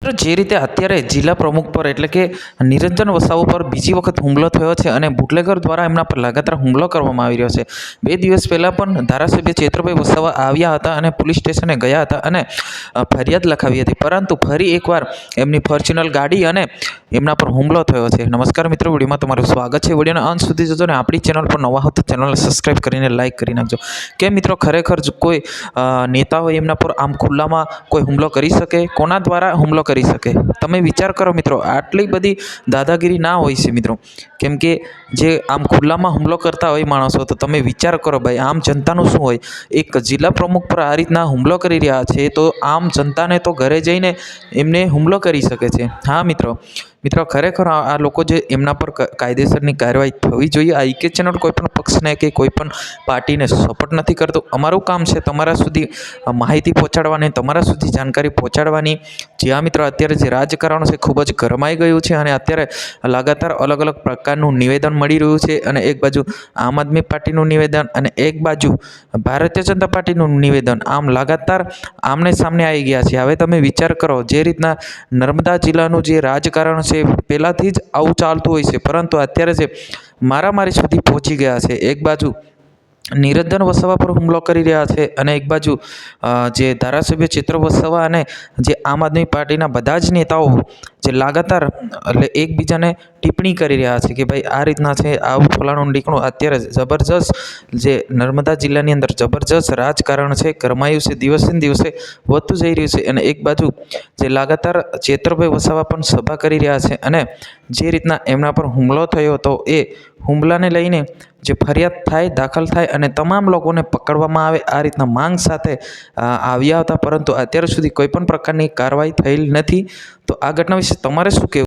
તો જે રીતે અત્યારે જિલ્લા પ્રમુખ પર એટલે કે નિરંજન વસાવા પર બીજી વખત હુમલો થયો છે અને બુટલેગર દ્વારા એમના પર લગાતાર હુમલો કરવામાં આવી રહ્યો છે। 2 દિવસ પહેલાં પણ ધારાસભ્ય ચેત્રભાઈ વસાવા આવ્યા હતા અને પોલીસ સ્ટેશને ગયા હતા અને ફરિયાદ લખાવી હતી, પરંતુ ફરી એકવાર એમની ફોર્ચ્યુનર ગાડી અને એમના પર હુમલો થયો છે। નમસ્કાર મિત્રો, વિડીયોમાં તમારું સ્વાગત છે। વિડીયોના અંત સુધી જોજો અને આપણી ચેનલ પર નવા હો તો ચેનલને સબસ્ક્રાઈબ કરીને લાઇક કરી નાખજો। કે મિત્રો ખરેખર કોઈ નેતાઓ એમના પર આમ ખુલ્લામાં કોઈ હુમલો કરી શકે? કોના દ્વારા હુમલો કરી શકે? તમે વિચાર કરો મિત્રો, આટલી બધી દાદાગીરી ના હોય છે મિત્રો, કેમ કે જે આમ ખુલ્લામાં હુમલો કરતા હોય માણસો, તો તમે વિચાર કરો ભાઈ, આમ જનતાનું શું હોય? એક જિલ્લા પ્રમુખ પર આ રીતના હુમલો કરી રહ્યા છે, તો આમ જનતાને તો ઘરે જઈને એમને હુમલો કરી શકે છે। હા મિત્રો ખરેખર આ લોકો જે એમના પર કાયદેસરની કાર્યવાહી થવી જોઈએ। આ ઈકે ચેનલ કોઈ પણ પક્ષને કે કોઈ પણ પાર્ટીને સપોર્ટ નથી કરતો। અમારું કામ છે તમારા સુધી માહિતી પહોંચાડવાની, તમારા સુધી જાણકારી પહોંચાડવાની। જ્યાં મિત્રો અત્યારે જે રાજકારણ છે ખૂબ જ ગરમાઈ ગયું છે અને અત્યારે લગાતાર અલગ અલગ પ્રકારનું નિવેદન મળી રહ્યું છે, અને એક બાજુ આમ આદમી પાર્ટીનું નિવેદન અને એક બાજુ ભારતીય જનતા પાર્ટીનું નિવેદન, આમ લગાતાર આમને સામને આવી ગયા છે। હવે તમે વિચાર કરો, જે રીતના નર્મદા જિલ્લાનું જે રાજકારણ છે પહેલાંથી જ આવું ચાલતું હોય છે, પરંતુ અત્યારે જે મારામારી સુધી પહોંચી ગયા છે। એક બાજુ નિરંજન વસાવા પર હુમલો કરી રહ્યા છે અને એક બાજુ જે ધારાસભ્ય ચેત્ર વસાવા અને જે આમ આદમી પાર્ટીના બધા જ નેતાઓ જે લગાતાર એટલે એકબીજાને ટિપ્પણી કરી રહ્યા છે કે ભાઈ આ રીતના છે, આવું ફલાણું ઢીકણું। અત્યારે જબરજસ્ત જે નર્મદા જિલ્લાની અંદર જબરજસ્ત રાજકારણ છે, ગરમાયું છે, દિવસે ને દિવસે વધતું જઈ રહ્યું છે। અને એક બાજુ જે લગાતાર ચેતરભાઈ વસાવા પણ સભા કરી રહ્યા છે અને જે રીતના એમના પર હુમલો થયો હતો, એ હુમલાને લઈને જે ફરિયાદ થાય, દાખલ થાય અને તમામ લોકોને પકડવામાં આવે, આ રીતના માંગ સાથે આવ્યા હતા, પરંતુ અત્યાર સુધી કોઈ પણ પ્રકારની કાર્યવાહી થયેલ નથી। તો આ ઘટના વિશે તમારે શું કહેવું?